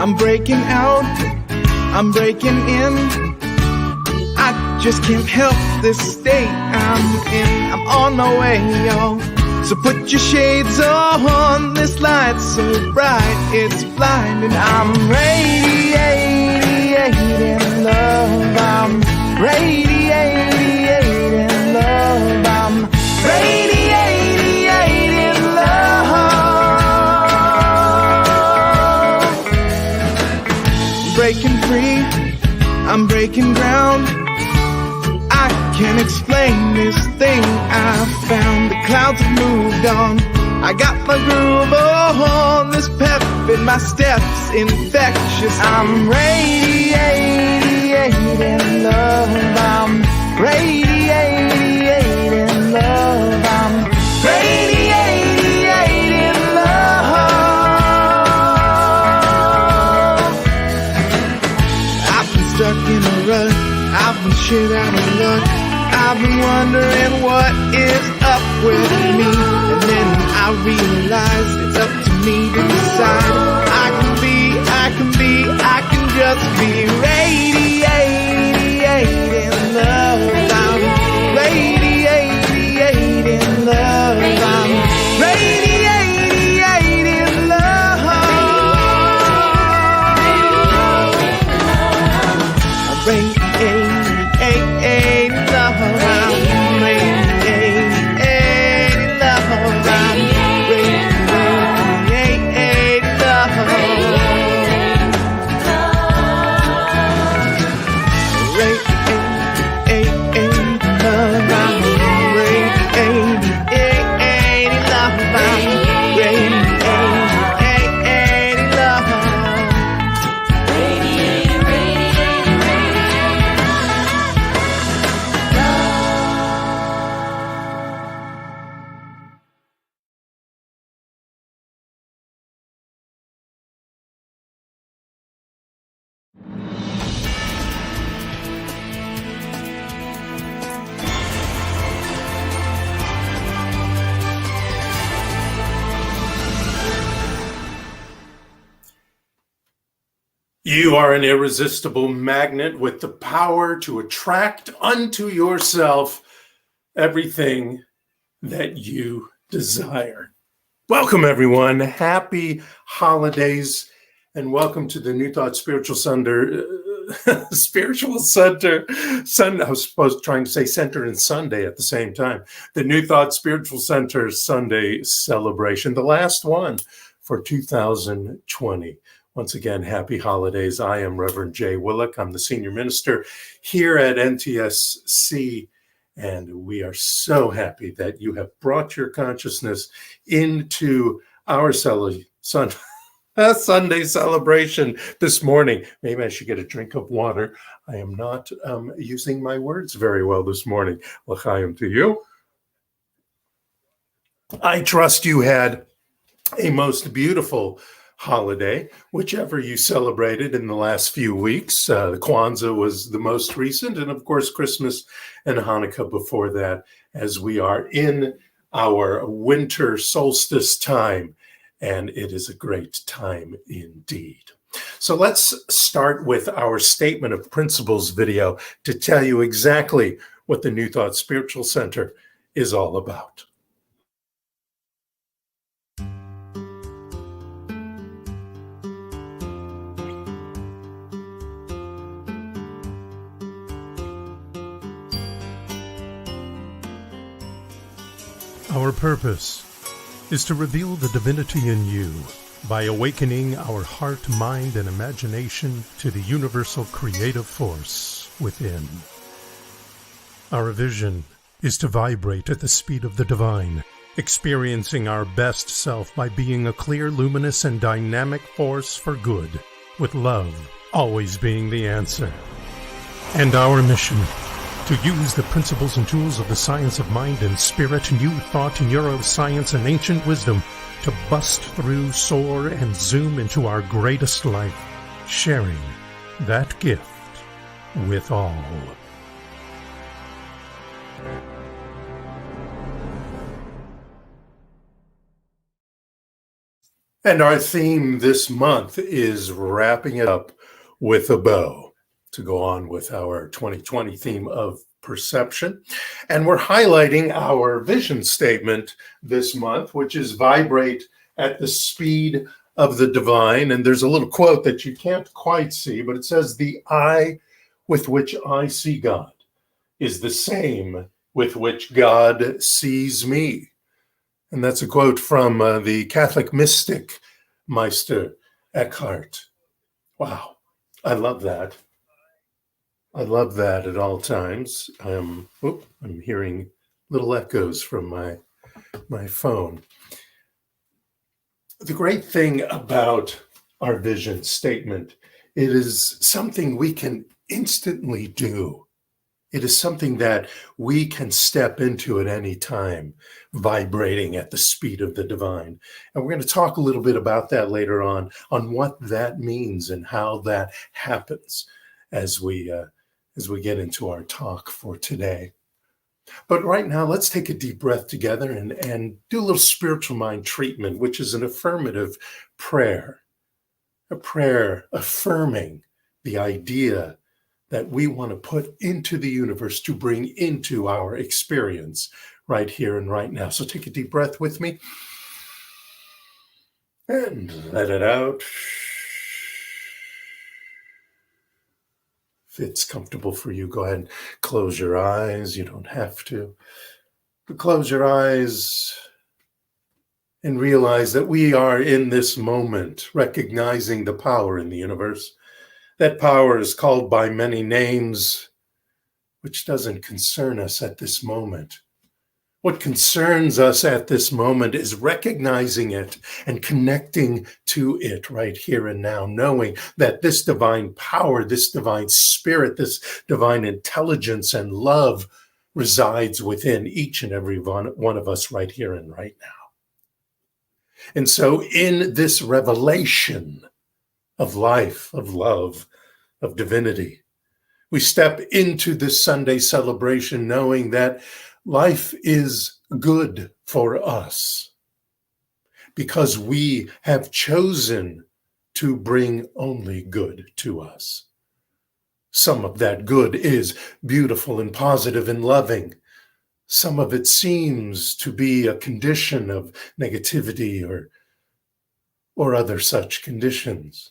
I'm breaking out, I'm breaking in. I just can't help this state I'm in. I'm on my way, y'all. So put your shades on, this light's so bright, it's blinding. I'm radiating love, I'm radiating love, I'm radiating love. Breaking free, I'm breaking ground. I can't explain this thing I found. The clouds have moved on, I got my groove on. This pep in my steps infectious. I'm radiating love, I'm radiating love, I'm radiating love. I've been stuck in a rut, I've been shit out of luck. I've been wondering what is up with me. And then I realized it's up to me to decide. I can just be radiating love. I'm radiating love. I'm radiating love. I'm radiating love. You are an irresistible magnet with the power to attract unto yourself everything that you desire. Welcome, everyone. Happy holidays, and welcome to the New Thought Spiritual Center. I was trying to say center and Sunday at the same time. The New Thought Spiritual Center Sunday celebration, the last one for 2020. Once again, happy holidays. I am Reverend Jay Willock. I'm the senior minister here at NTSC, and we are so happy that you have brought your consciousness into our Sunday celebration this morning. Maybe I should get a drink of water. I am not using my words very well this morning. L'chaim to you. I trust you had a most beautiful holiday, whichever you celebrated in the last few weeks. The Kwanzaa was the most recent, and of course Christmas and Hanukkah before that, as we are in our winter solstice time, and it is a great time indeed. So let's start with our statement of principles video to tell you exactly what the New Thought Spiritual Center is all about. Our purpose is to reveal the divinity in you by awakening our heart, mind, and imagination to the universal creative force within. Our vision is to vibrate at the speed of the divine, experiencing our best self by being a clear, luminous, and dynamic force for good, with love always being the answer. And our mission: to use the principles and tools of the science of mind and spirit, new thought, neuroscience, and ancient wisdom to bust through, soar, and zoom into our greatest life, sharing that gift with all. And our theme this month is wrapping it up with a bow to go on with our 2020 theme of perception. And we're highlighting our vision statement this month, which is vibrate at the speed of the divine. And there's a little quote that you can't quite see, but it says, "The eye with which I see God is the same with which God sees me." And that's a quote from the Catholic mystic Meister Eckhart. Wow, I love that. I love that at all times. I'm hearing little echoes from my phone. The great thing about our vision statement, it is something we can instantly do. It is something that we can step into at any time, vibrating at the speed of the divine. And we're going to talk a little bit about that later on what that means and how that happens as we get into our talk for today. But right now, let's take a deep breath together and do a little spiritual mind treatment, which is an affirmative prayer, a prayer affirming the idea that we want to put into the universe to bring into our experience right here and right now. So take a deep breath with me and let it out. If it's comfortable for you, go ahead and close your eyes. You don't have to. But close your eyes and realize that we are in this moment, recognizing the power in the universe. That power is called by many names, which doesn't concern us at this moment. What concerns us at this moment is recognizing it and connecting to it right here and now, knowing that this divine power, this divine spirit, this divine intelligence and love resides within each and every one of us right here and right now. And so in this revelation of life, of love, of divinity, we step into this Sunday celebration knowing that life is good for us because we have chosen to bring only good to us. Some of that good is beautiful and positive and loving. Some of it seems to be a condition of negativity or other such conditions.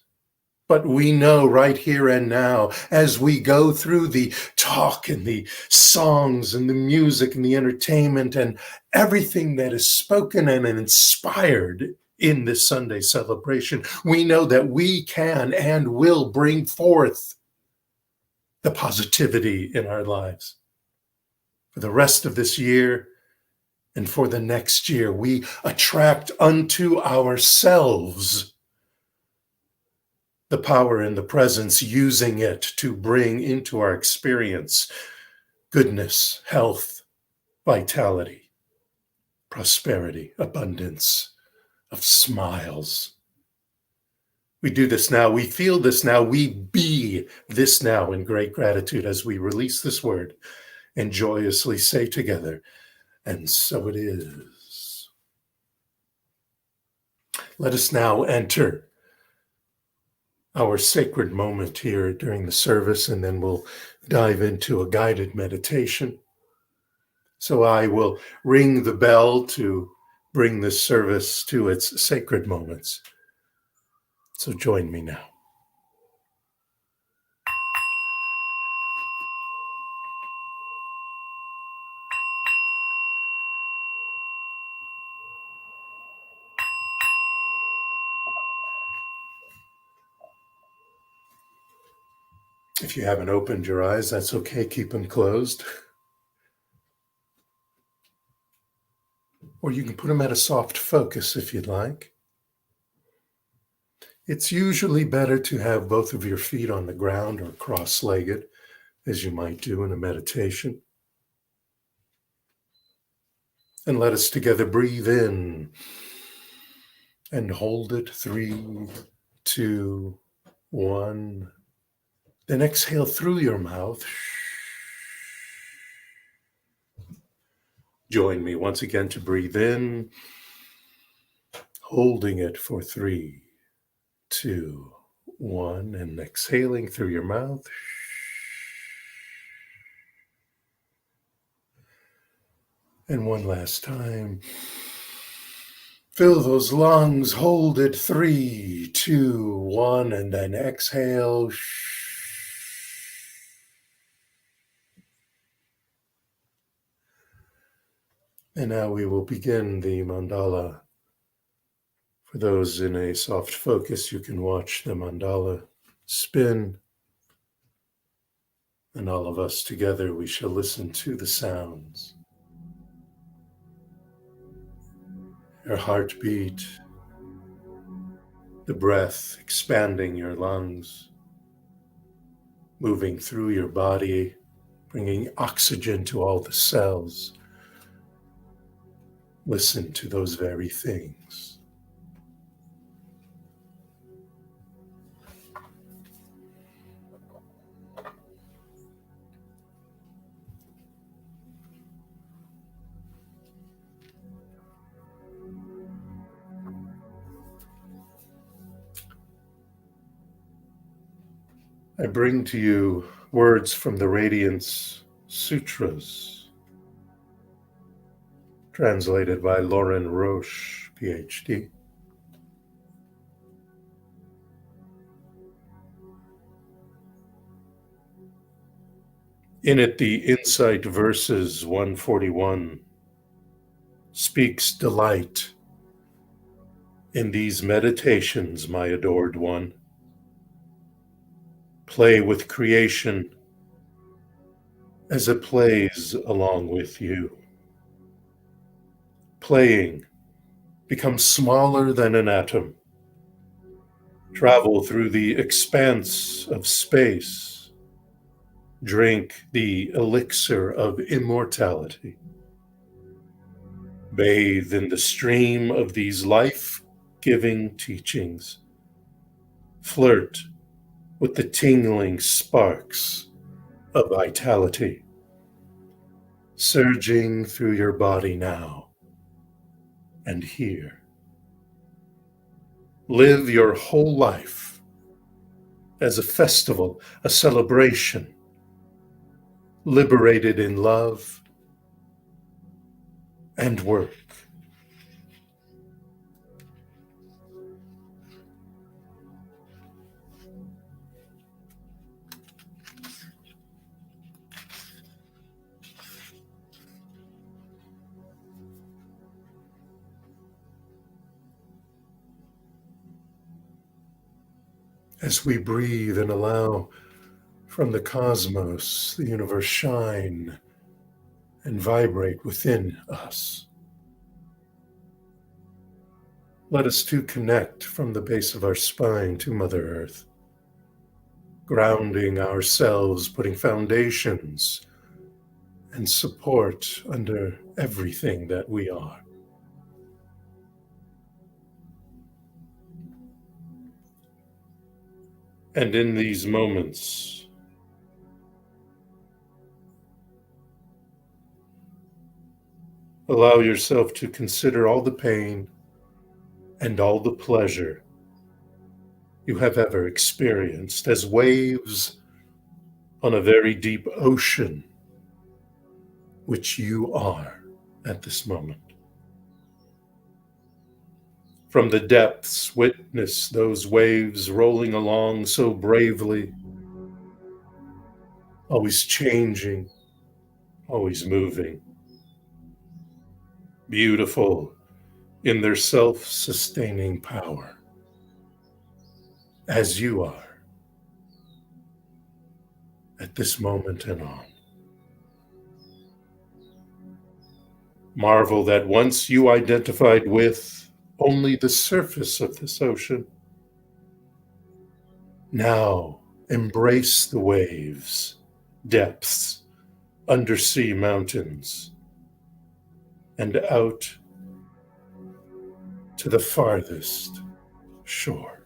But we know right here and now, as we go through the talk and the songs and the music and the entertainment and everything that is spoken and inspired in this Sunday celebration, we know that we can and will bring forth the positivity in our lives. For the rest of this year and for the next year, we attract unto ourselves the power and the presence, using it to bring into our experience goodness, health, vitality, prosperity, abundance of smiles. We do this now. We feel this now. We be this now in great gratitude as we release this word and joyously say together, and so it is. Let us now enter our sacred moment here during the service, and then we'll dive into a guided meditation. So I will ring the bell to bring this service to its sacred moments. So join me now. If you haven't opened your eyes, that's okay. Keep them closed. Or you can put them at a soft focus if you'd like. It's usually better to have both of your feet on the ground or cross-legged, as you might do in a meditation. And let us together breathe in and hold it. 3, 2, 1. Then exhale through your mouth. Join me once again to breathe in, holding it for 3, 2, 1, and exhaling through your mouth. And one last time. Fill those lungs, hold it 3, 2, 1, and then exhale. And now we will begin the mandala. For those in a soft focus, you can watch the mandala spin. And all of us together, we shall listen to the sounds. Your heartbeat, the breath expanding your lungs, moving through your body, bringing oxygen to all the cells. Listen to those very things. I bring to you words from the Radiance Sutras, translated by Lauren Roche, PhD. In it, the Insight Verses 141 speaks delight in these meditations, my adored one. Play with creation as it plays along with you. Playing, become smaller than an atom. Travel through the expanse of space. Drink the elixir of immortality. Bathe in the stream of these life-giving teachings. Flirt with the tingling sparks of vitality, surging through your body now and here. Live your whole life as a festival, a celebration, liberated in love and work. As we breathe and allow from the cosmos, the universe shine and vibrate within us. Let us too connect from the base of our spine to Mother Earth, grounding ourselves, putting foundations and support under everything that we are. And in these moments, allow yourself to consider all the pain and all the pleasure you have ever experienced as waves on a very deep ocean, which you are at this moment. From the depths, witness those waves rolling along so bravely, always changing, always moving, beautiful in their self-sustaining power, as you are at this moment and on. Marvel that once you identified with only the surface of this ocean, now embrace the waves, depths, undersea mountains, and out to the farthest shore.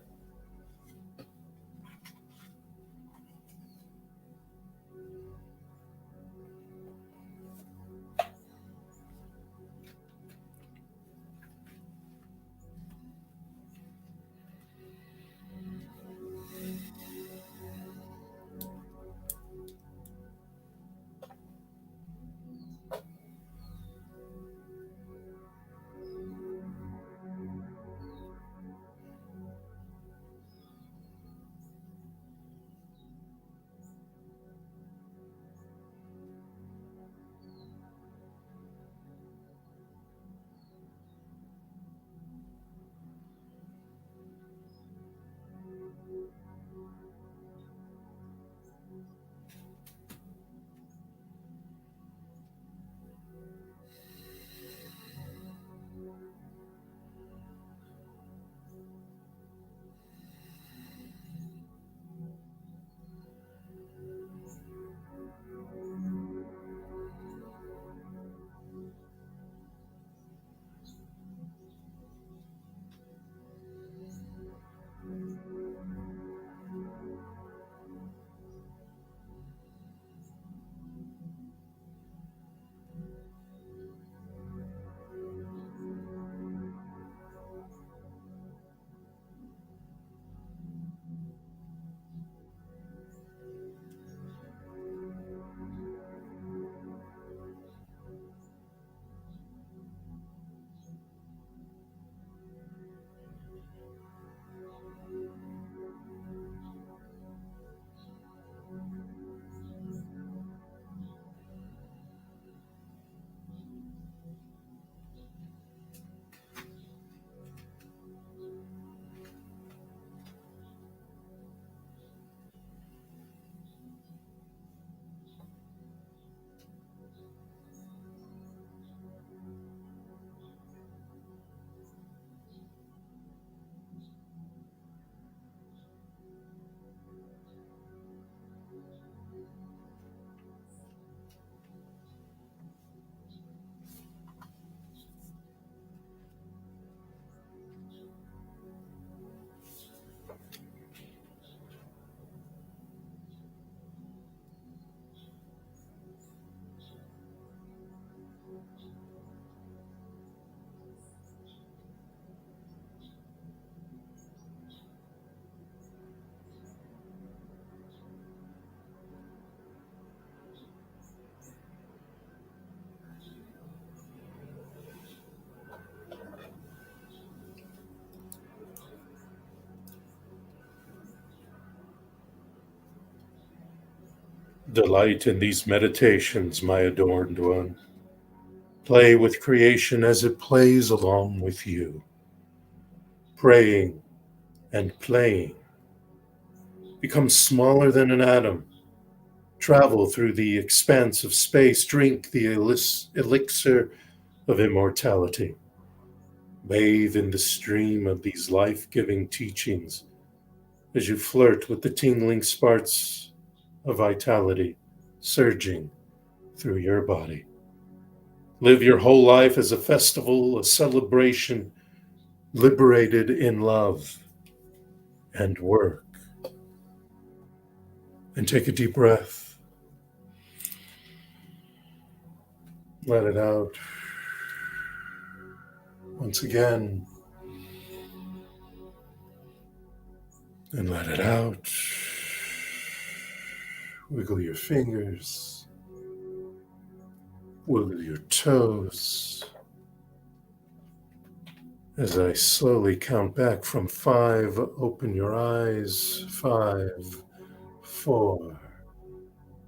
Delight in these meditations, my adorned one. Play with creation as it plays along with you. Praying and playing. Become smaller than an atom. Travel through the expanse of space. Drink the elixir of immortality. Bathe in the stream of these life-giving teachings as you flirt with the tingling sparks of vitality surging through your body. Live your whole life as a festival, a celebration, liberated in love and work. And take a deep breath. Let it out. Once again. And let it out. Wiggle your fingers. Wiggle your toes. As I slowly count back from 5, open your eyes. 5, 4,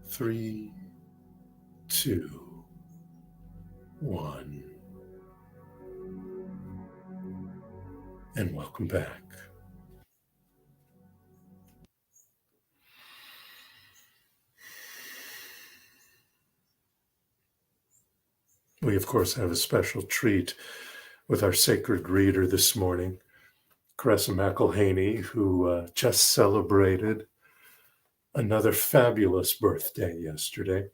3, 2, 1. And welcome back. We, of course, have a special treat with our sacred reader this morning, Caressa McElhaney, who just celebrated another fabulous birthday yesterday.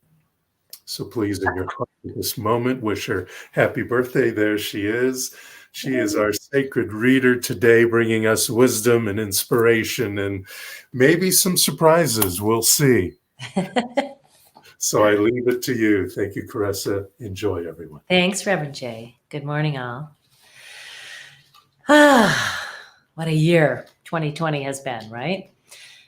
So please, in your heart at this moment, wish her happy birthday. There she is. She is our sacred reader today, bringing us wisdom and inspiration and maybe some surprises. We'll see. So I leave it to you. Thank you, Caressa. Enjoy, everyone. Thanks, Reverend Jay. Good morning, all. What a year 2020 has been, right?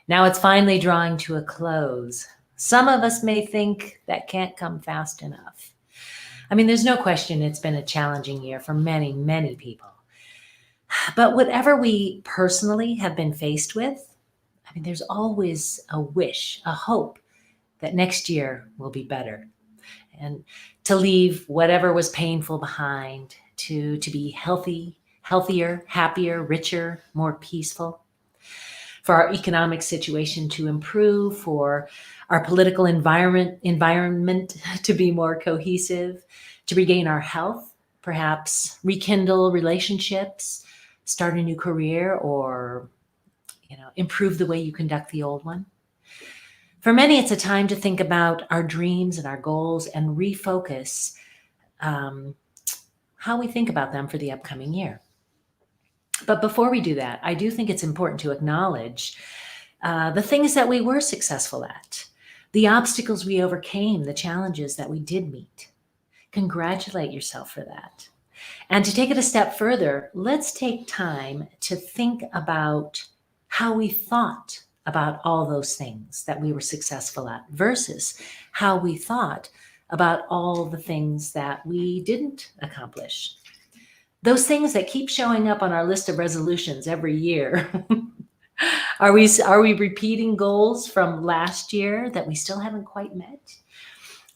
Now it's finally drawing to a close. Some of us may think that can't come fast enough. I mean, there's no question it's been a challenging year for many, many people. But whatever we personally have been faced with, I mean, there's always a wish, a hope that next year will be better. And to leave whatever was painful behind, to be healthy, healthier, happier, richer, more peaceful. For our economic situation to improve, for our political environment to be more cohesive, to regain our health, perhaps rekindle relationships, start a new career, or improve the way you conduct the old one. For many, it's a time to think about our dreams and our goals and refocus how we think about them for the upcoming year. But before we do that, I do think it's important to acknowledge the things that we were successful at, the obstacles we overcame, the challenges that we did meet. Congratulate yourself for that. And to take it a step further, let's take time to think about how we thought about all those things that we were successful at versus how we thought about all the things that we didn't accomplish. Those things that keep showing up on our list of resolutions every year. Are we repeating goals from last year that we still haven't quite met?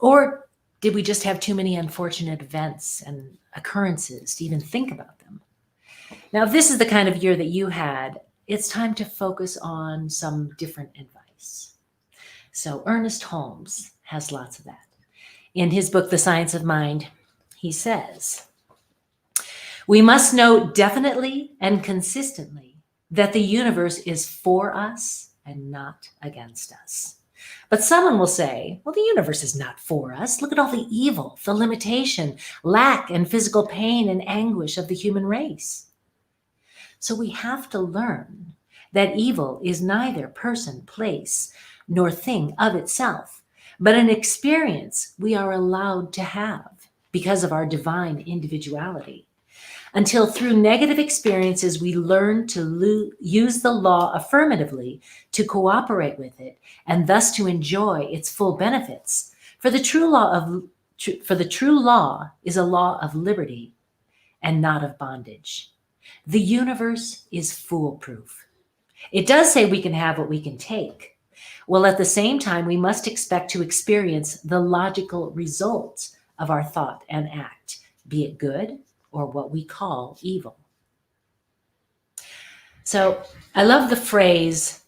Or did we just have too many unfortunate events and occurrences to even think about them? Now, if this is the kind of year that you had, it's time to focus on some different advice. So Ernest Holmes has lots of that. In his book, The Science of Mind, he says, "We must know definitely and consistently that the universe is for us and not against us." But someone will say, well, the universe is not for us. Look at all the evil, the limitation, lack, and physical pain and anguish of the human race. So we have to learn that evil is neither person, place, nor thing of itself, but an experience we are allowed to have because of our divine individuality. Until through negative experiences, we learn to use the law affirmatively to cooperate with it and thus to enjoy its full benefits. For the true law is a law of liberty and not of bondage. The universe is foolproof. It does say we can have what we can take, Well, at the same time, we must expect to experience the logical results of our thought and act, be it good or what we call evil. So I love the phrase,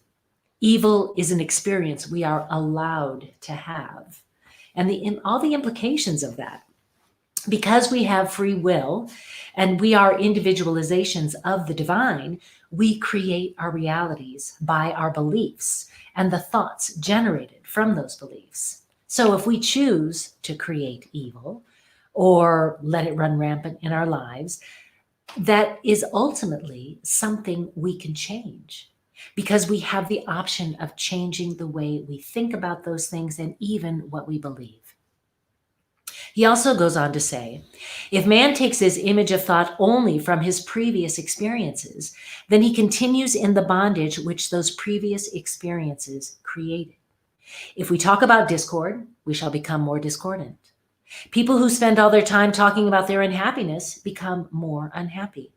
evil is an experience we are allowed to have, and all the implications of that. Because we have free will and we are individualizations of the divine, we create our realities by our beliefs and the thoughts generated from those beliefs. So if we choose to create evil or let it run rampant in our lives, that is ultimately something we can change, because we have the option of changing the way we think about those things and even what we believe. He also goes on to say, if man takes his image of thought only from his previous experiences, then he continues in the bondage which those previous experiences created. If we talk about discord, we shall become more discordant. People who spend all their time talking about their unhappiness become more unhappy.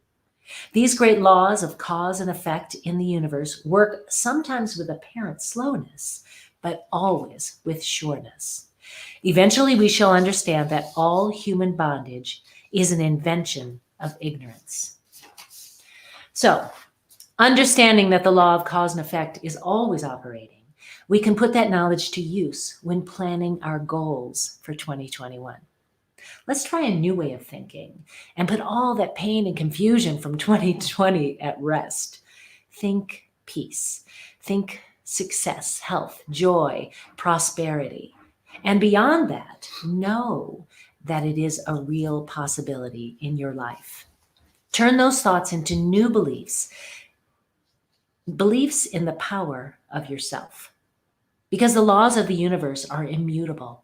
These great laws of cause and effect in the universe work sometimes with apparent slowness, but always with sureness. Eventually, we shall understand that all human bondage is an invention of ignorance. So, understanding that the law of cause and effect is always operating, we can put that knowledge to use when planning our goals for 2021. Let's try a new way of thinking and put all that pain and confusion from 2020 at rest. Think peace. Think success, health, joy, prosperity. And beyond that, know that it is a real possibility in your life. Turn those thoughts into new beliefs, beliefs in the power of yourself, because the laws of the universe are immutable.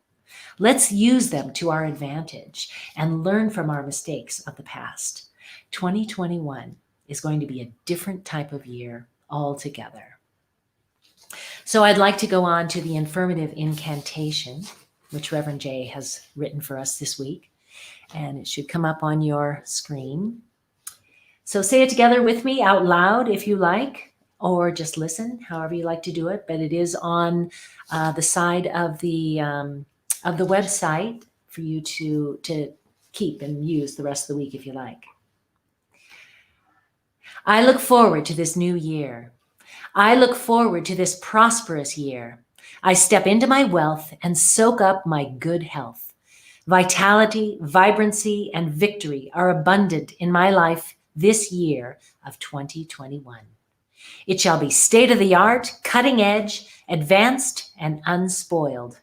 Let's use them to our advantage and learn from our mistakes of the past. 2021 is going to be a different type of year altogether. So I'd like to go on to the Affirmative Incantation, which Reverend Jay has written for us this week, and it should come up on your screen. So say it together with me out loud if you like, or just listen, however you like to do it. But it is on the side of the website for you to keep and use the rest of the week if you like. I look forward to this new year. I look forward to this prosperous year. I step into my wealth and soak up my good health. Vitality, vibrancy, and victory are abundant in my life this year of 2021. It shall be state-of-the-art, cutting-edge, advanced, and unspoiled.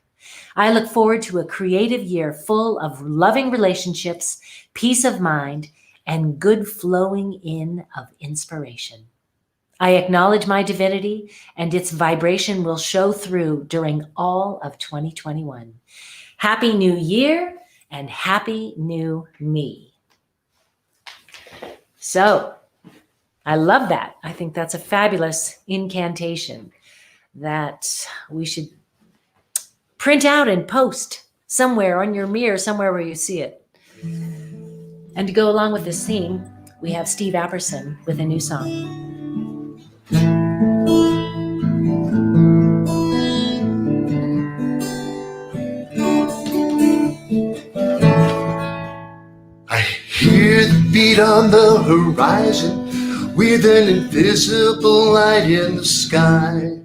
I look forward to a creative year full of loving relationships, peace of mind, and good flowing in of inspiration. I acknowledge my divinity, and its vibration will show through during all of 2021. Happy New Year and Happy New Me. So, I love that. I think that's a fabulous incantation that we should print out and post somewhere on your mirror, somewhere where you see it. And to go along with this theme, we have Steve Apperson with a new song. I hear the beat on the horizon with an invisible light in the sky.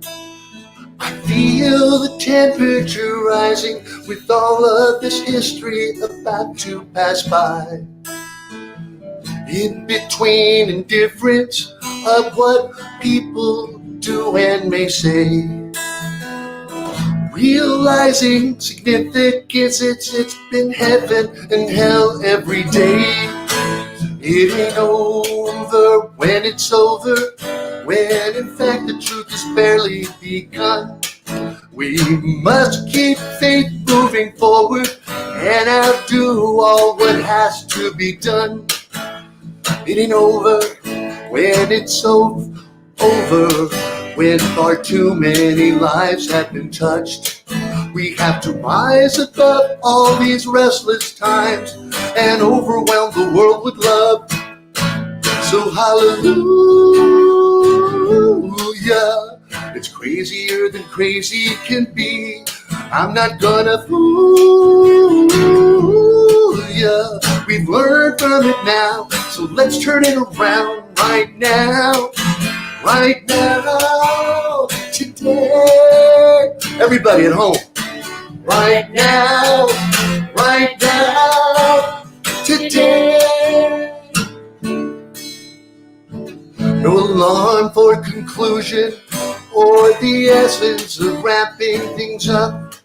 I feel the temperature rising with all of this history about to pass by. In between indifference of what people do and may say, realizing significance, it's been heaven and hell every day. It ain't over when it's over, when in fact the truth has barely begun. We must keep faith moving forward and outdo all what has to be done. It ain't over when it's over, when far too many lives have been touched. We have to rise above all these restless times and overwhelm the world with love. So hallelujah, It's crazier than crazy can be. I'm not gonna fool ya. We've learned from it now, so let's turn it around right now. Right now, today. Everybody at home. Right now, today. No alarm for conclusion or the essence of wrapping things up,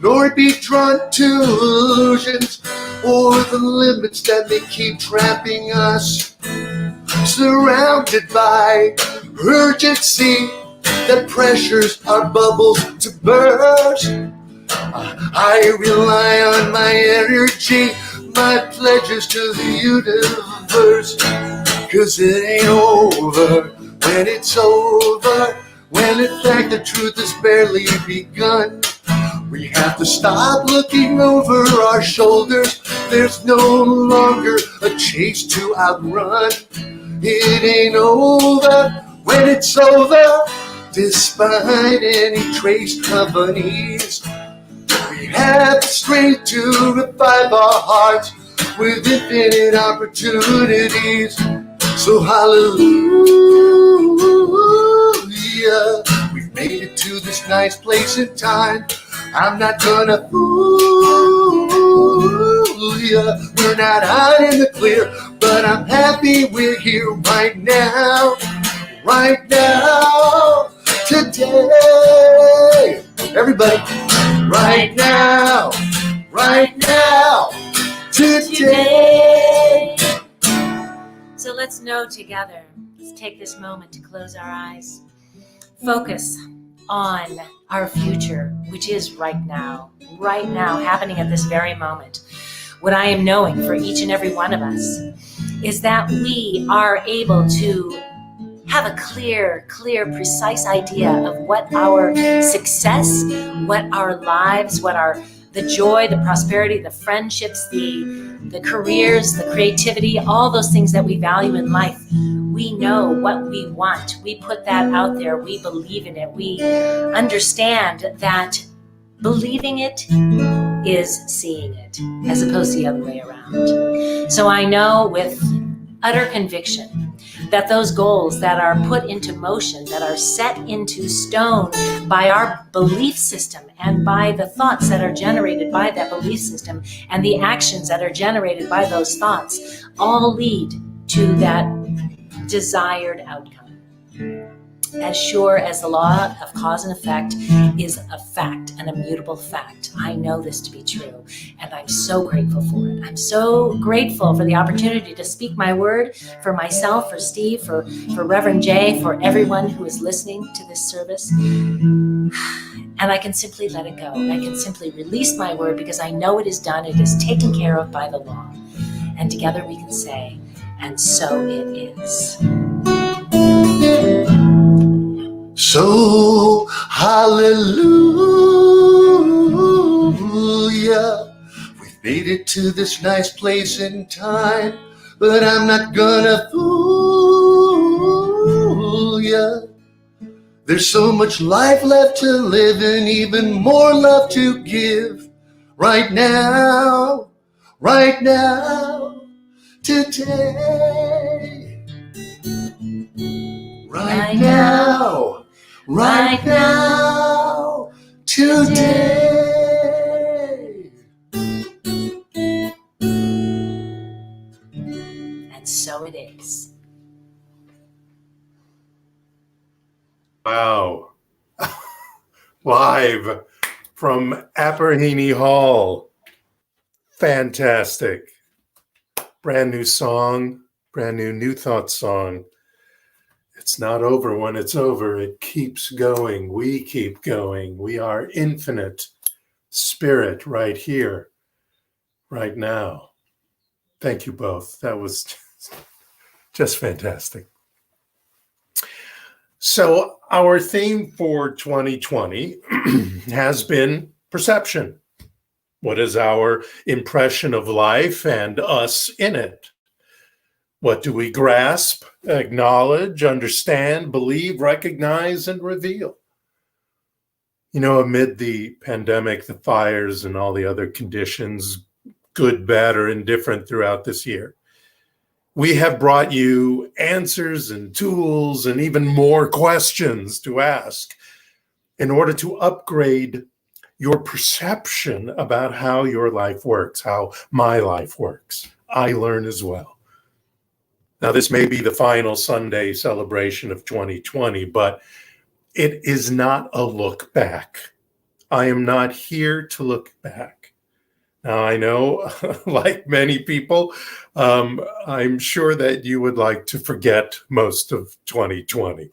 nor be drawn to illusions or the limits that may keep trapping us. Surrounded by urgency that pressures our bubbles to burst, I rely on my energy, my pledges to the universe. 'Cause it ain't over when it's over, when in fact the truth has barely begun. We have to stop looking over our shoulders. There's no longer a chase to outrun. It ain't over when it's over, despite any trace of unease. We have the strength to revive our hearts with infinite opportunities. So hallelujah, we've made it to this nice place in time. I'm not gonna fool ya. We're not out in the clear, but I'm happy we're here right now, today. Everybody, right now, today. So let's know together. Let's take this moment to close our eyes. Focus on our future, which is right now, happening at this very moment. What I am knowing for each and every one of us is that we are able to have a clear, precise idea of what our success, what our lives, what our the joy, the prosperity, the friendships, the careers, the creativity, all those things that we value in life. We know what we want. We put that out there. We believe in it. We understand that believing it is seeing it, as opposed to the other way around. So I know with utter conviction that those goals that are put into motion, that are set into stone by our belief system and by the thoughts that are generated by that belief system and the actions that are generated by those thoughts, all lead to that desired outcome. As sure as the law of cause and effect is a fact, an immutable fact, I know this to be true, and I'm so grateful for it. I'm so grateful for the opportunity to speak my word for myself, for Steve, for Reverend Jay, for everyone who is listening to this service. And I can simply let it go. I can simply release my word because I know it is done. It is taken care of by the law. And together we can say, and so it is. So, hallelujah, we've made it to this nice place in time, but I'm not gonna fool ya. There's so much life left to live and even more love to give. Right now, today. Right now, today. And so it is. Wow. Live from Apperheny Hall. Fantastic. Brand new song, brand new thought song. It's not over when it's over. It keeps going. We keep going. We are infinite spirit right here, right now. Thank you both. That was just fantastic. So our theme for 2020 has been perception. What is our impression of life and us in it? What do we grasp, acknowledge, understand, believe, recognize, and reveal? You know, amid the pandemic, the fires, and all the other conditions, good, bad, or indifferent throughout this year, we have brought you answers and tools and even more questions to ask in order to upgrade your perception about how your life works, how my life works. I learn as well. Now, this may be the final Sunday celebration of 2020, but it is not a look back. I am not here to look back. Now, I know, like many people, I'm sure that you would like to forget most of 2020.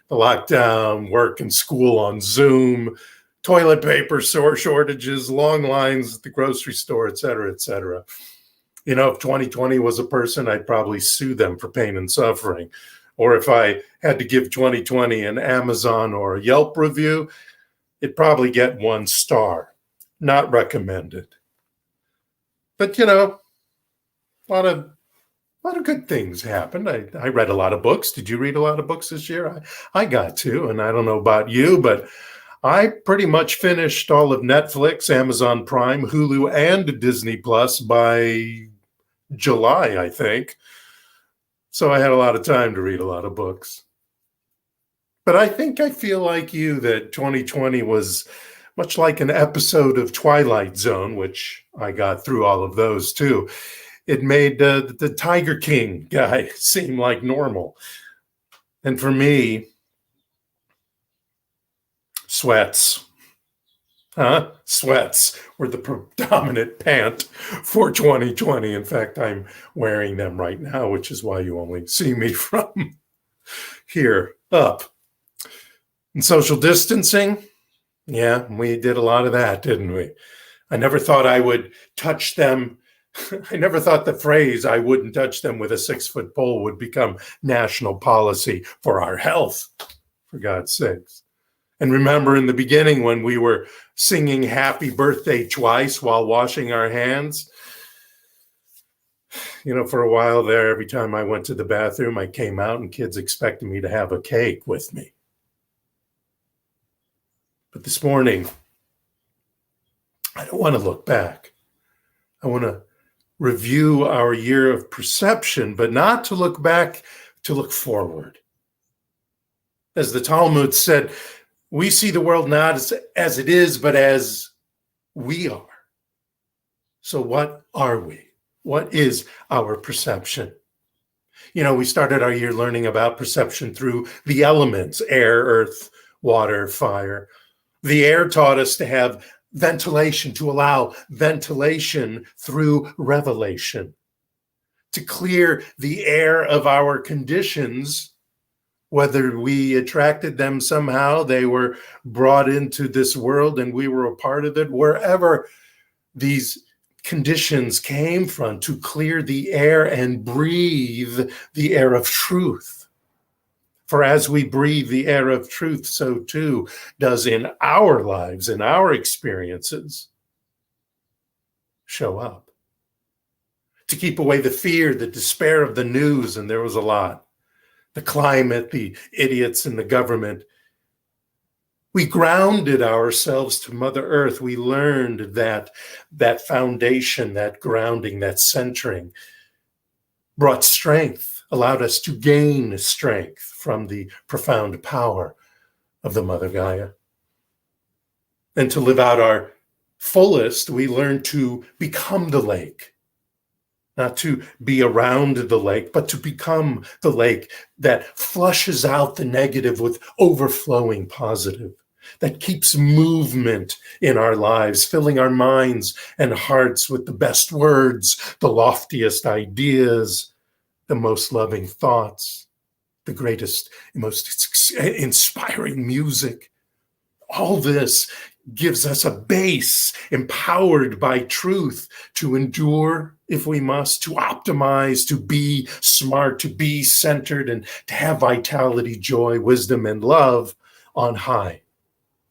The lockdown, work and school on Zoom, toilet paper shortages, long lines at the grocery store, et cetera, et cetera. You know, if 2020 was a person, I'd probably sue them for pain and suffering. Or if I had to give 2020 an Amazon or a Yelp review, it'd probably get 1 star. Not recommended. But, you know, a lot of good things happened. I read a lot of books. Did you read a lot of books this year? I got to, and I don't know about you, but I pretty much finished all of Netflix, Amazon Prime, Hulu, and Disney Plus by July, I think. So I had a lot of time to read a lot of books. But I think I feel like you that 2020 was much like an episode of Twilight Zone, which I got through all of those too. It made the Tiger King guy seem like normal. And for me, sweats. Sweats were the predominant pant for 2020. In fact, I'm wearing them right now, which is why you only see me from here up. And social distancing, yeah, we did a lot of that, didn't we? I never thought I would touch them. I never thought the phrase, I wouldn't touch them with a 6-foot pole, would become national policy for our health, for God's sakes. And remember in the beginning when we were singing happy birthday twice while washing our hands? You know, for a while there, every time I went to the bathroom, I came out and kids expected me to have a cake with me. But this morning, I don't want to look back. I want to review our year of perception, but not to look back, to look forward. As the Talmud said, we see the world not as it is, but as we are. So what are we? What is our perception? You know, we started our year learning about perception through the elements, air, earth, water, fire. The air taught us to have ventilation, to allow ventilation through revelation, to clear the air of our conditions. Whether we attracted them somehow, they were brought into this world and we were a part of it, wherever these conditions came from, to clear the air and breathe the air of truth. For as we breathe the air of truth, so too does in our lives, in our experiences, show up. To keep away the fear, the despair of the news, and there was a lot. The climate, the idiots in the government. We grounded ourselves to Mother Earth. We learned that foundation, that grounding, that centering brought strength, allowed us to gain strength from the profound power of the Mother Gaia. And to live out our fullest, we learned to become the lake. Not to be around the lake, but to become the lake that flushes out the negative with overflowing positive, that keeps movement in our lives, filling our minds and hearts with the best words, the loftiest ideas, the most loving thoughts, the greatest, most inspiring music. All this gives us a base empowered by truth to endure if we must, to optimize, to be smart, to be centered, and to have vitality, joy, wisdom, and love on high,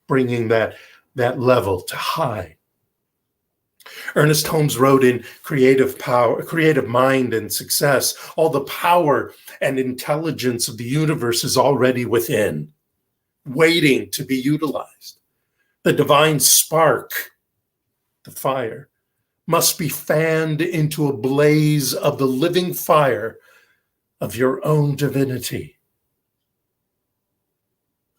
bringing that level to high. Ernest Holmes wrote in Creative Mind and Success, all the power and intelligence of the universe is already within, waiting to be utilized. The divine spark, the fire, must be fanned into a blaze of the living fire of your own divinity.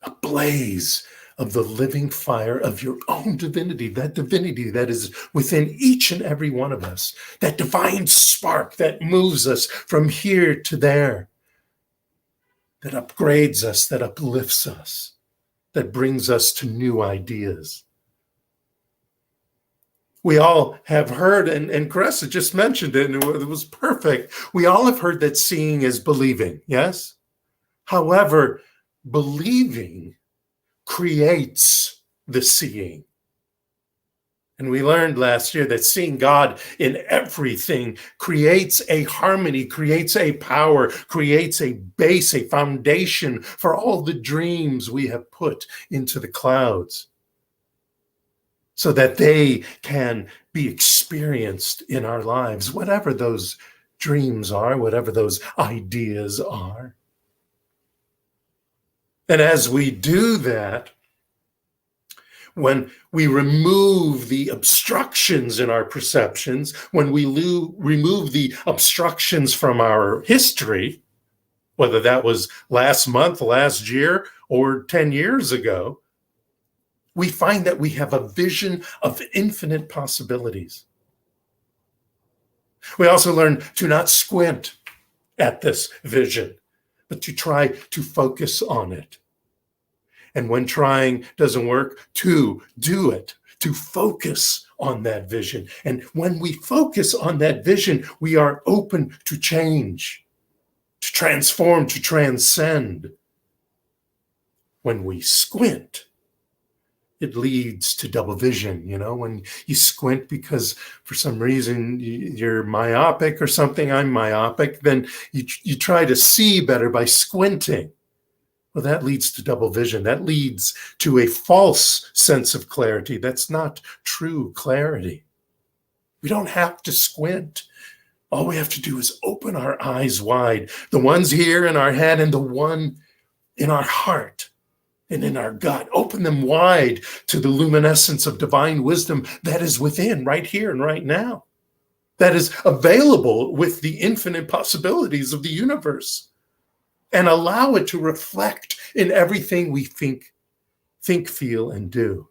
A blaze of the living fire of your own divinity that is within each and every one of us, that divine spark that moves us from here to there, that upgrades us, that uplifts us, that brings us to new ideas. We all have heard, and Caressa just mentioned it, and it was perfect. We all have heard that seeing is believing, yes? However, believing creates the seeing. And we learned last year that seeing God in everything creates a harmony, creates a power, creates a base, a foundation for all the dreams we have put into the clouds, so that they can be experienced in our lives, whatever those dreams are, whatever those ideas are. And as we do that, when we remove the obstructions in our perceptions, when we remove the obstructions from our history, whether that was last month, last year, or 10 years ago, we find that we have a vision of infinite possibilities. We also learn to not squint at this vision, but to try to focus on it. And when trying doesn't work, to do it, to focus on that vision. And when we focus on that vision, we are open to change, to transform, to transcend. When we squint, it leads to double vision. When you squint because for some reason you're myopic or something, I'm myopic, then you try to see better by squinting. Well, that leads to double vision. That leads to a false sense of clarity. That's not true clarity. We don't have to squint. All we have to do is open our eyes wide, the ones here in our head and the one in our heart and in our gut. Open them wide to the luminescence of divine wisdom that is within, right here and right now, that is available with the infinite possibilities of the universe, and allow it to reflect in everything we think, feel, and do.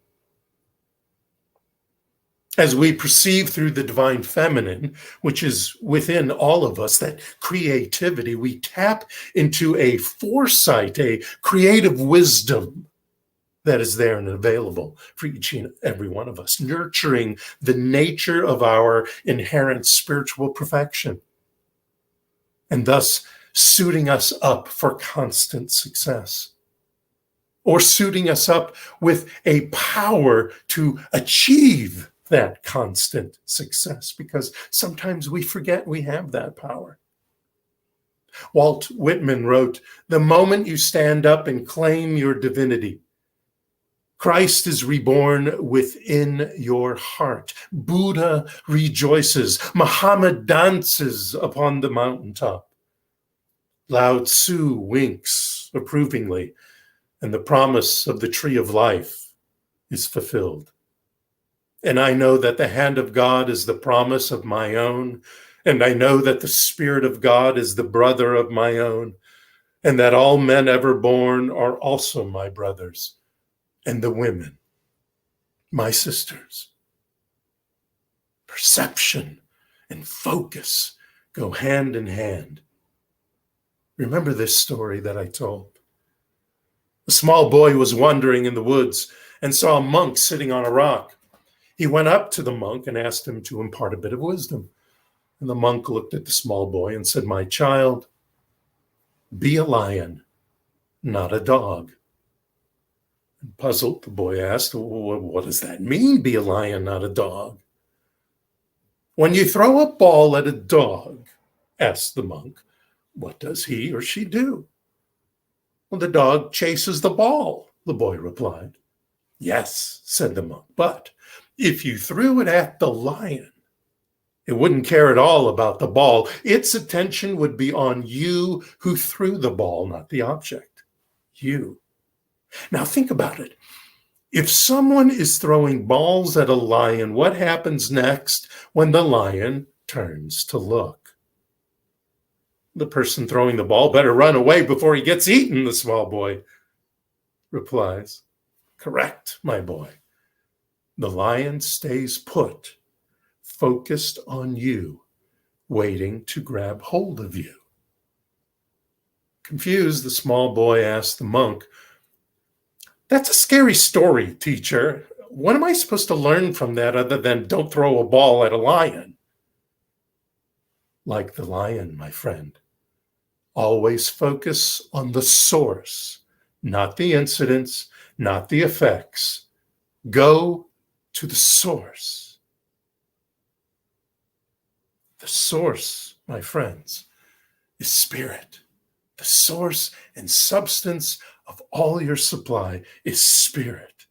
As we perceive through the divine feminine, which is within all of us, that creativity, we tap into a foresight, a creative wisdom that is there and available for each and every one of us, nurturing the nature of our inherent spiritual perfection, and thus suiting us up for constant success, or suiting us up with a power to achieve that constant success, because sometimes we forget we have that power. Walt Whitman wrote, "The moment you stand up and claim your divinity, Christ is reborn within your heart. Buddha rejoices. Muhammad dances upon the mountaintop. Lao Tzu winks approvingly, and the promise of the tree of life is fulfilled. And I know that the hand of God is the promise of my own, and I know that the Spirit of God is the brother of my own, and that all men ever born are also my brothers, and the women, my sisters." Perception and focus go hand in hand. Remember this story that I told. A small boy was wandering in the woods and saw a monk sitting on a rock. He went up to the monk and asked him to impart a bit of wisdom. And the monk looked at the small boy and said, "My child, be a lion, not a dog." And puzzled, the boy asked, "What does that mean, be a lion, not a dog?" "When you throw a ball at a dog," asked the monk, "what does he or she do?" "Well, the dog chases the ball," the boy replied. "Yes," said the monk, "but If you threw it at the lion, it wouldn't care at all about the ball. Its attention would be on you who threw the ball, not the object. You. Now think about it. If someone is throwing balls at a lion, what happens next when the lion turns to look? The person throwing the ball better run away before he gets eaten, the small boy replies. Correct, my boy. The lion stays put, focused on you, waiting to grab hold of you. Confused, the small boy asked the monk, "That's a scary story, teacher. What am I supposed to learn from that other than don't throw a ball at a lion?" Like the lion, my friend, always focus on the source, not the incidents, not the effects. Go to the source. The source, my friends, is spirit. The source and substance of all your supply is spirit.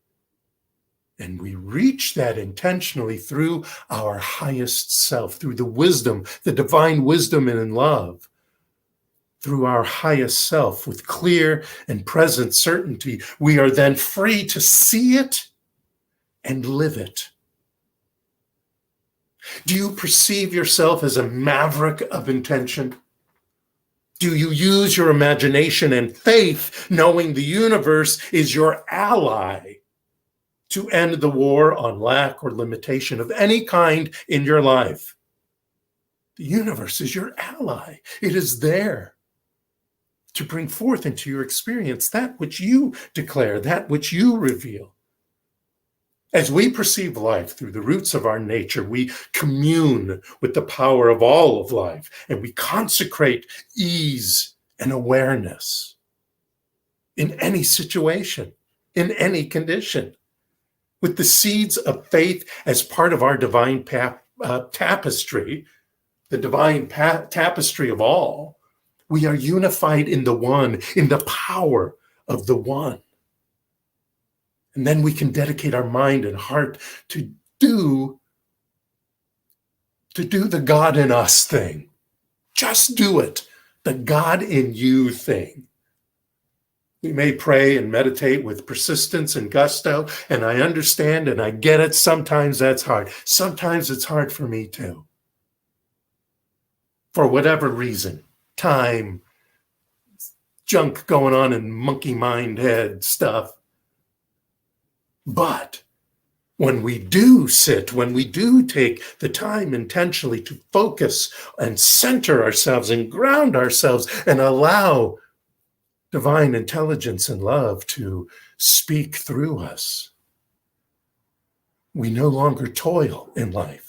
And we reach that intentionally through our highest self, through the wisdom, the divine wisdom and in love. Through our highest self with clear and present certainty, we are then free to see it and live it. Do you perceive yourself as a maverick of intention? Do you use your imagination and faith, knowing the universe is your ally, to end the war on lack or limitation of any kind in your life? The universe is your ally. It is there to bring forth into your experience that which you declare, that which you reveal. As we perceive life through the roots of our nature, we commune with the power of all of life, and we consecrate ease and awareness in any situation, in any condition. With the seeds of faith as part of our divine tapestry, the divine tapestry of all, we are unified in the one, in the power of the one. And then we can dedicate our mind and heart to do the God in us thing. Just do it, the God in you thing. We may pray and meditate with persistence and gusto, and I understand and I get it. Sometimes that's hard. Sometimes it's hard for me too. For whatever reason, time, junk going on in monkey mind head stuff. But when we do sit, when we do take the time intentionally to focus and center ourselves and ground ourselves and allow divine intelligence and love to speak through us, we no longer toil in life.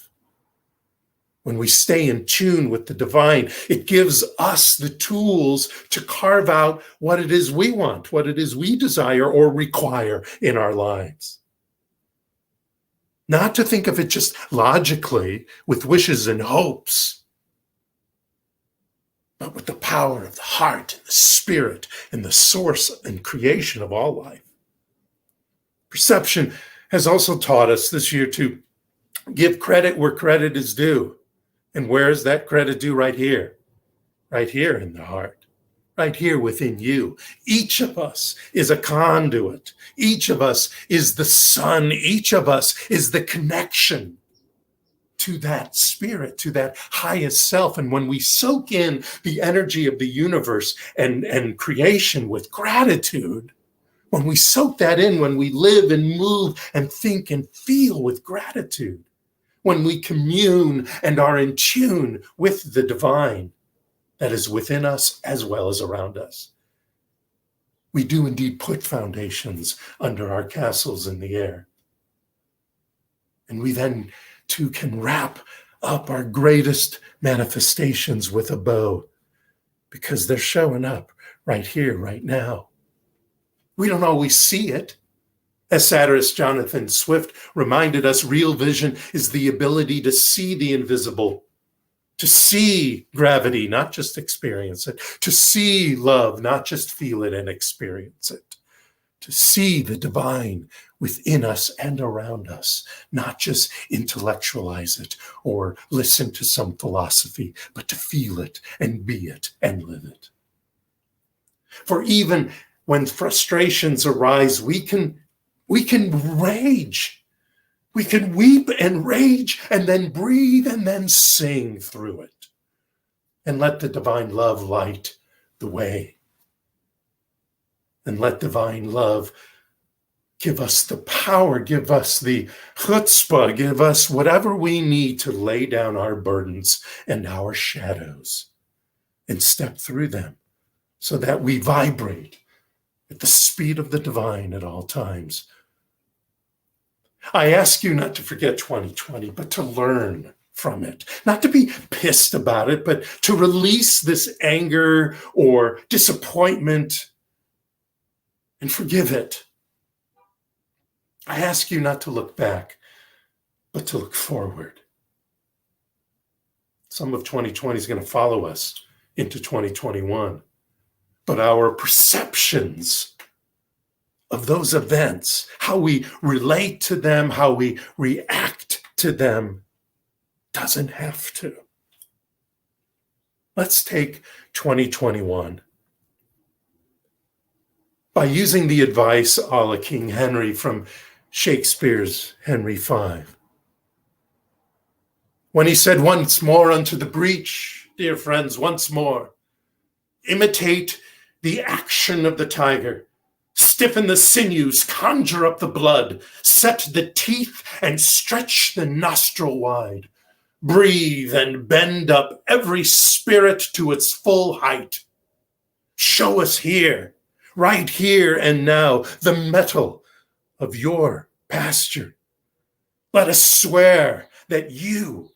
When we stay in tune with the divine, it gives us the tools to carve out what it is we want, what it is we desire or require in our lives. Not to think of it just logically with wishes and hopes, but with the power of the heart and the spirit and the source and creation of all life. Perception has also taught us this year to give credit where credit is due. And where is that credit due? Right here in the heart, right here within you. Each of us is a conduit. Each of us is the sun. Each of us is the connection to that spirit, to that highest self. And when we soak in the energy of the universe and creation with gratitude, when we soak that in, when we live and move and think and feel with gratitude, when we commune and are in tune with the divine that is within us as well as around us, we do indeed put foundations under our castles in the air. And we then too can wrap up our greatest manifestations with a bow, because they're showing up right here, right now. We don't always see it. As satirist Jonathan Swift reminded us, real vision is the ability to see the invisible, to see gravity, not just experience it, to see love, not just feel it and experience it, to see the divine within us and around us, not just intellectualize it or listen to some philosophy, but to feel it and be it and live it. For even when frustrations arise, we can rage. We can weep and rage and then breathe and then sing through it. And let the divine love light the way. And let divine love give us the power, give us the chutzpah, give us whatever we need to lay down our burdens and our shadows and step through them so that we vibrate at the speed of the divine at all times. I ask you not to forget 2020, but to learn from it, not to be pissed about it, but to release this anger or disappointment and forgive it. I ask you not to look back, but to look forward. Some of 2020 is going to follow us into 2021, but our perceptions of those events, how we relate to them, how we react to them, doesn't have to. Let's take 2021. By using the advice a la King Henry from Shakespeare's Henry V. When he said, once more unto the breach, dear friends, once more, imitate the action of the tiger, stiffen the sinews, conjure up the blood, set the teeth and stretch the nostril wide, breathe and bend up every spirit to its full height. Show us here, right here and now, the mettle of your pasture. Let us swear that you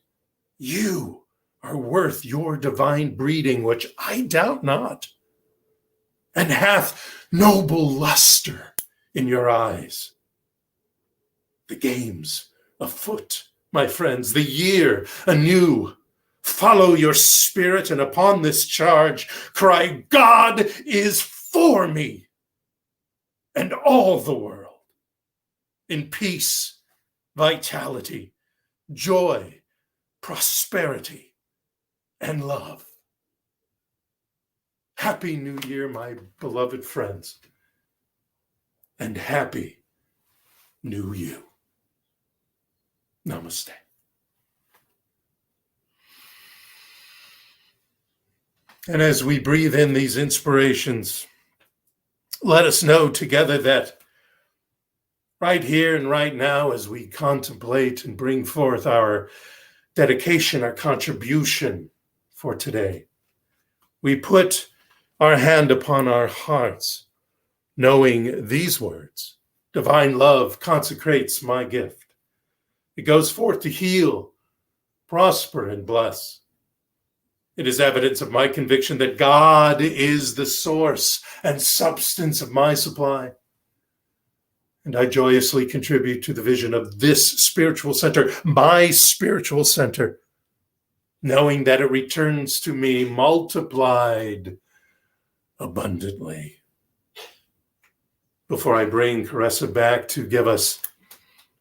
are worth your divine breeding, which I doubt not, and hath noble luster in your eyes. The game's afoot, my friends, the year anew. Follow your spirit, and upon this charge cry, God is for me and all the world. In peace, vitality, joy, prosperity, and love. Happy New Year, my beloved friends, and happy New You. Namaste. And as we breathe in these inspirations, let us know together that right here and right now, as we contemplate and bring forth our dedication, our contribution for today, we put our hand upon our hearts, knowing these words: divine love consecrates my gift. It goes forth to heal, prosper, and bless. It is evidence of my conviction that God is the source and substance of my supply. And I joyously contribute to the vision of this spiritual center, my spiritual center, knowing that it returns to me multiplied abundantly. Before I bring Caressa back to give us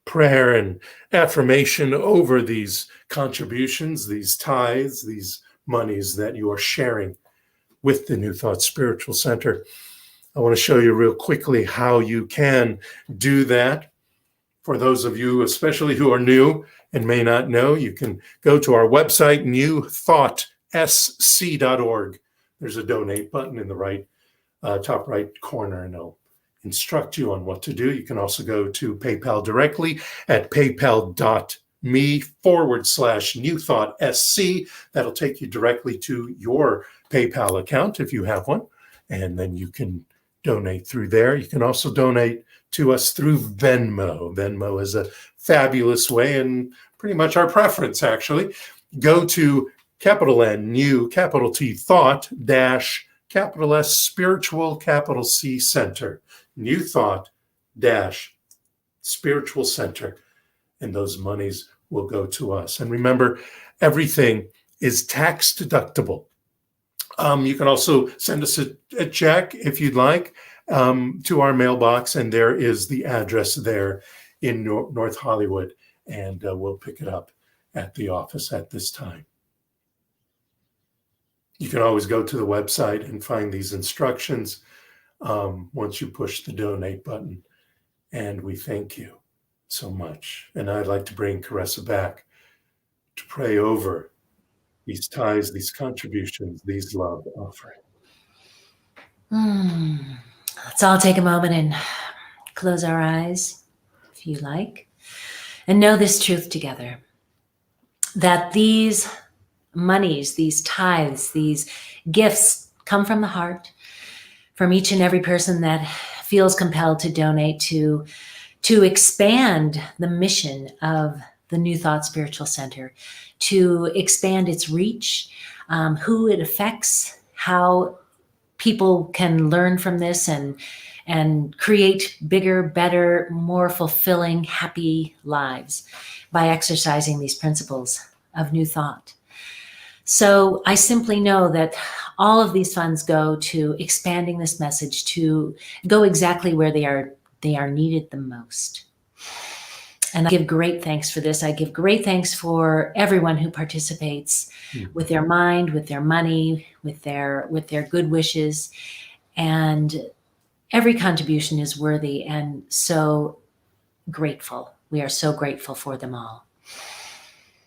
prayer and affirmation over these contributions, these tithes, these monies that you are sharing with the New Thought Spiritual Center, I want to show you real quickly how you can do that. For those of you, especially who are new and may not know, you can go to our website, newthoughtsc.org. There's a donate button in the right top right corner, and it'll instruct you on what to do. You can also go to PayPal directly at paypal.me/newthoughtsc. That'll take you directly to your PayPal account if you have one, and then you can donate through there. You can also donate to us through Venmo. Venmo is a fabulous way and pretty much our preference, actually. Go to capital N, new, capital T, thought, dash, capital S, spiritual, capital C, center. New Thought, dash, spiritual center. And those monies will go to us. And remember, everything is tax deductible. You can also send us a check if you'd like. to our mailbox, and there is the address there in North Hollywood, and we'll pick it up at the office at this time. You can always go to the website and find these instructions once you push the donate button. And we thank you so much. And I'd like to bring Caressa back to pray over these tithes, these contributions, these love offerings. Let's all take a moment and close our eyes, if you like, and know this truth together, that these monies, these tithes, these gifts come from the heart, from each and every person that feels compelled to donate to expand the mission of the New Thought Spiritual Center, to expand its reach, who it affects, how people can learn from this and create bigger, better, more fulfilling, happy lives by exercising these principles of new thought. So I simply know that all of these funds go to expanding this message, to go exactly where they are needed the most. And I give great thanks for this. I give great thanks for everyone who participates with their mind, with their money, with their good wishes. And every contribution is worthy and so grateful. We are so grateful for them all.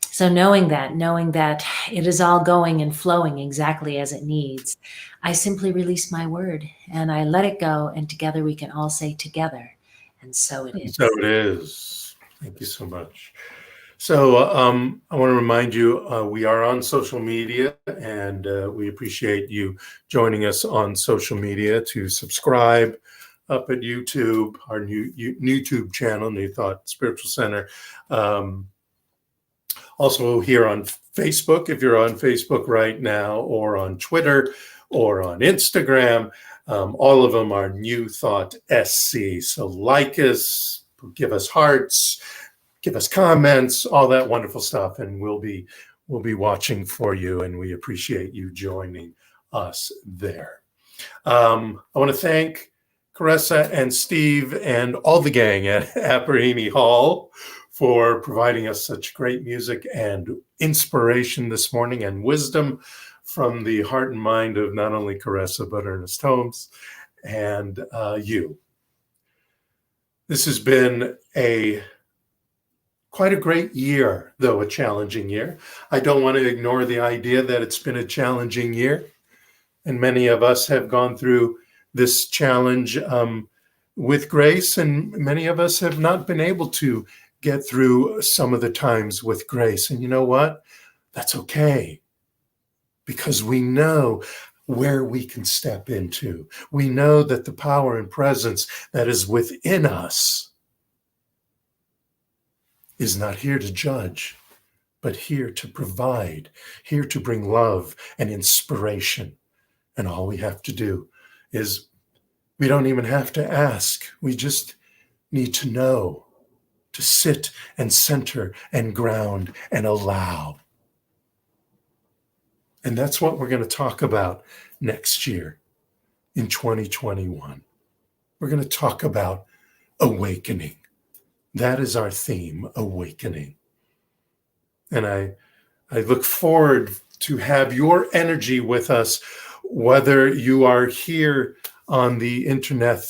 So knowing that it is all going and flowing exactly as it needs, I simply release my word and I let it go, and together we can all say together, and so it is. So it is. Thank you so much. So I want to remind you, we are on social media, and we appreciate you joining us on social media to subscribe up at YouTube, our new YouTube channel, New Thought Spiritual Center. Also here on Facebook, if you're on Facebook right now, or on Twitter, or on Instagram, all of them are New Thought SC. So like us, give us hearts, give us comments, all that wonderful stuff, and we'll be watching for you, and we appreciate you joining us there. I want to thank Caressa and Steve and all the gang at Apparini Hall for providing us such great music and inspiration this morning, and wisdom from the heart and mind of not only Caressa, but Ernest Holmes and you. This has been quite a great year, though a challenging year. I don't want to ignore the idea that it's been a challenging year, and many of us have gone through this challenge with grace, and many of us have not been able to get through some of the times with grace. And you know what? That's okay, because we know where we can step into. We know that the power and presence that is within us is not here to judge, but here to provide, here to bring love and inspiration. And all we have to do is, we don't even have to ask. We just need to know, to sit and center and ground and allow. And that's what we're going to talk about next year in 2021. We're going to talk about awakening. That is our theme, awakening. And I look forward to have your energy with us, whether you are here on the internet,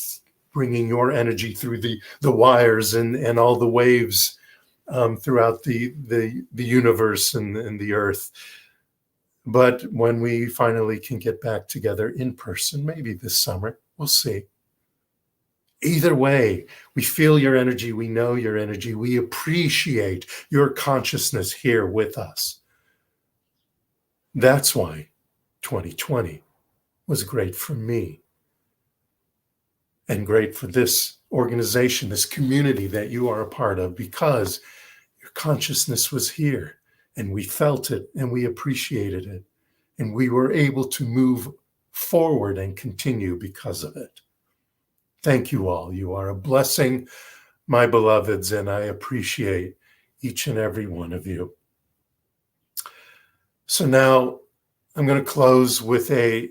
bringing your energy through the wires and all the waves throughout the universe and the earth. But when we finally can get back together in person, maybe this summer, we'll see. Either way, we feel your energy, we know your energy, we appreciate your consciousness here with us. That's why 2020 was great for me, and great for this organization, this community that you are a part of, because your consciousness was here, and we felt it, and we appreciated it, and we were able to move forward and continue because of it. Thank you all. You are a blessing, my beloveds, and I appreciate each and every one of you. So now I'm going to close with a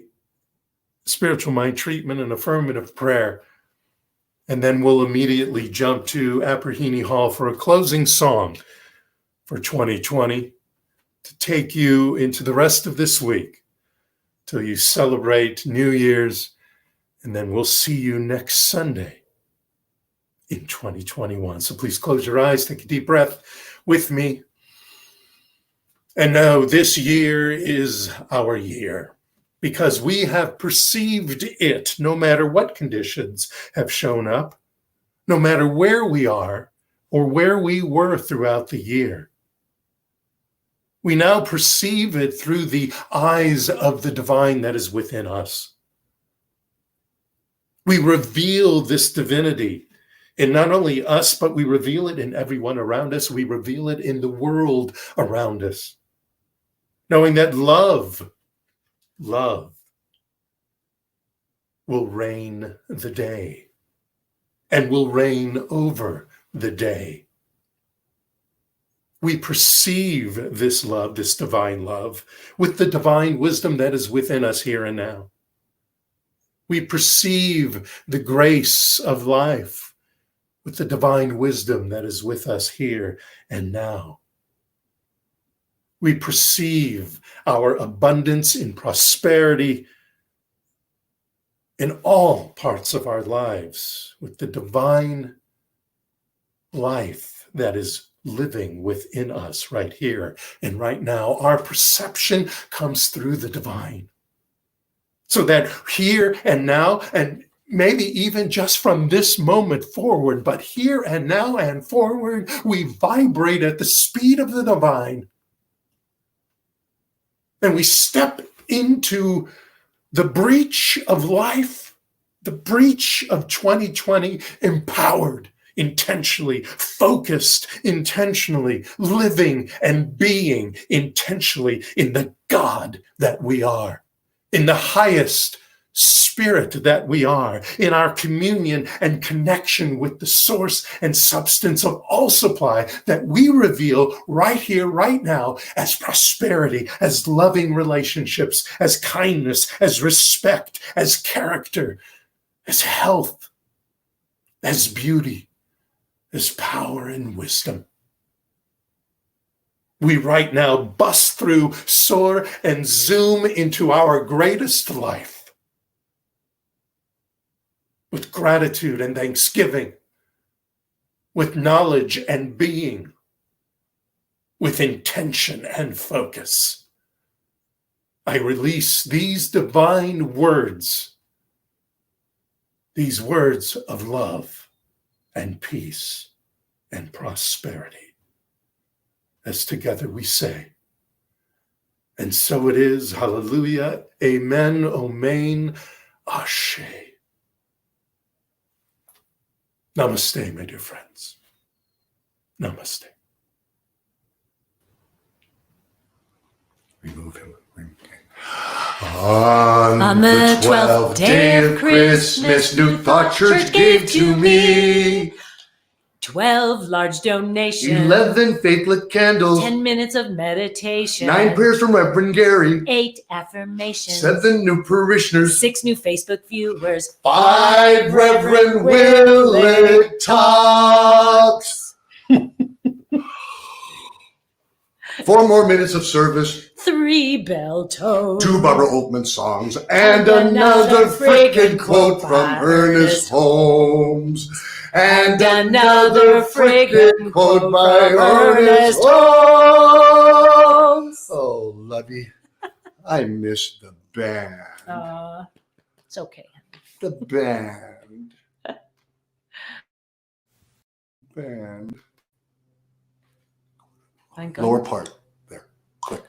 spiritual mind treatment and affirmative prayer. And then we'll immediately jump to Apperheny Hall for a closing song for 2020 to take you into the rest of this week till you celebrate New Year's. And then we'll see you next Sunday in 2021. So please close your eyes, take a deep breath with me. And know this year is our year because we have perceived it, no matter what conditions have shown up, no matter where we are or where we were throughout the year. We now perceive it through the eyes of the divine that is within us. We reveal this divinity in not only us, but we reveal it in everyone around us. We reveal it in the world around us. Knowing that love will reign the day and will reign over the day. We perceive this love, this divine love, with the divine wisdom that is within us here and now. We perceive the grace of life with the divine wisdom that is with us here and now. We perceive our abundance in prosperity in all parts of our lives with the divine life that is living within us right here and right now. Our perception comes through the divine. So that here and now, and maybe even just from this moment forward, but here and now and forward, we vibrate at the speed of the divine. And we step into the breach of life, the breach of 2020, empowered, intentionally, focused, intentionally, living and being intentionally in the God that we are, in the highest spirit that we are, in our communion and connection with the source and substance of all supply that we reveal right here, right now, as prosperity, as loving relationships, as kindness, as respect, as character, as health, as beauty, as power and wisdom. We right now bust through, soar, and zoom into our greatest life with gratitude and thanksgiving, with knowledge and being, with intention and focus. I release these divine words, these words of love and peace and prosperity, as together we say, and so it is, hallelujah, amen, omein, ashe. Namaste, my dear friends. Namaste. Remove him. On the 12th day of Christmas, New Thought Church gave to me 12 large donations, 11 faith-lit candles, 10 minutes of meditation, 9 prayers from Reverend Gary, 8 affirmations, 7 new parishioners, 6 new Facebook viewers, 5 Reverend Willick talks, 4 more minutes of service, 3 bell tones, 2 Barbara Altman songs, and another frickin' quote from Ernest Holmes. And another frickin' quote by Ernest Holmes. Oh, Lovey, I miss the band. It's okay. The band. Band. Thank God. Lower part. There. Click.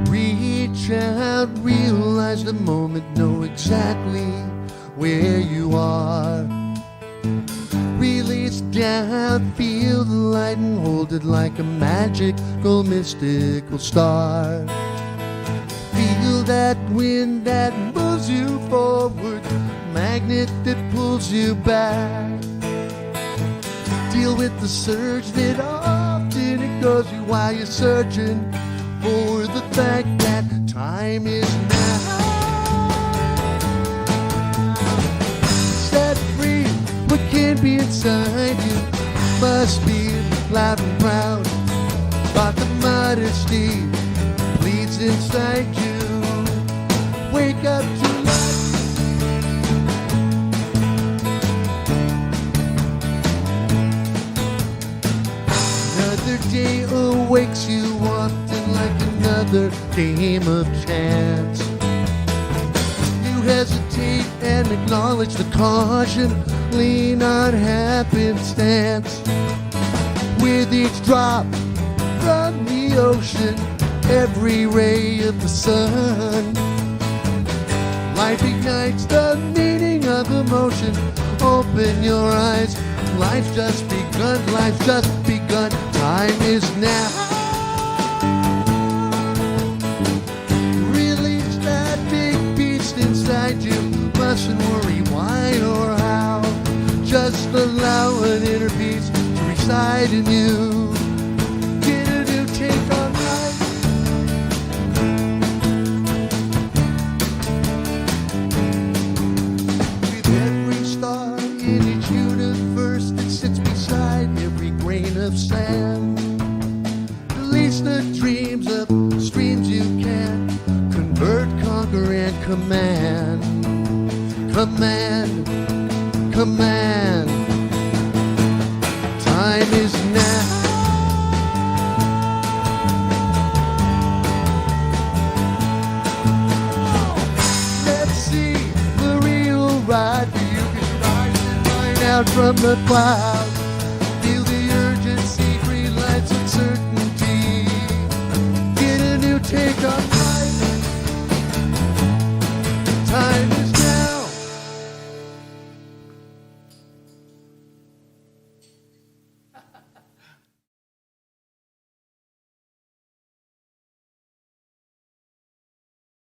Reach out, realize the moment, know exactly where you are. Really Reach down, feel the light and hold it like a magical, mystical star. Feel that wind that moves you forward, magnet that pulls you back. Deal with the surge that often ignores you while you're searching for the fact that time is now. Set free what can't be inside you, must be loud and proud, but the modesty bleeds inside you. Wake up to life. Another day awakes you often like another game of chance. You hesitate and acknowledge the caution, lean on happenstance. With each drop from the ocean, every ray of the sun, life ignites the meaning of emotion. Open your eyes, life's just begun, life's just begun. Time is now. Release that big beast inside you. Mustn't worry why or how. Just allow an inner peace to reside in you. Get a new take on life. With every star in each universe that sits beside every grain of sand, release the dreams of streams you can convert, conquer, and command. Command, command. Time is now. Let's see the real ride for you. Can rise and find out from the clouds. Feel the urgency, green lights, uncertainty. Get a new take on life. Time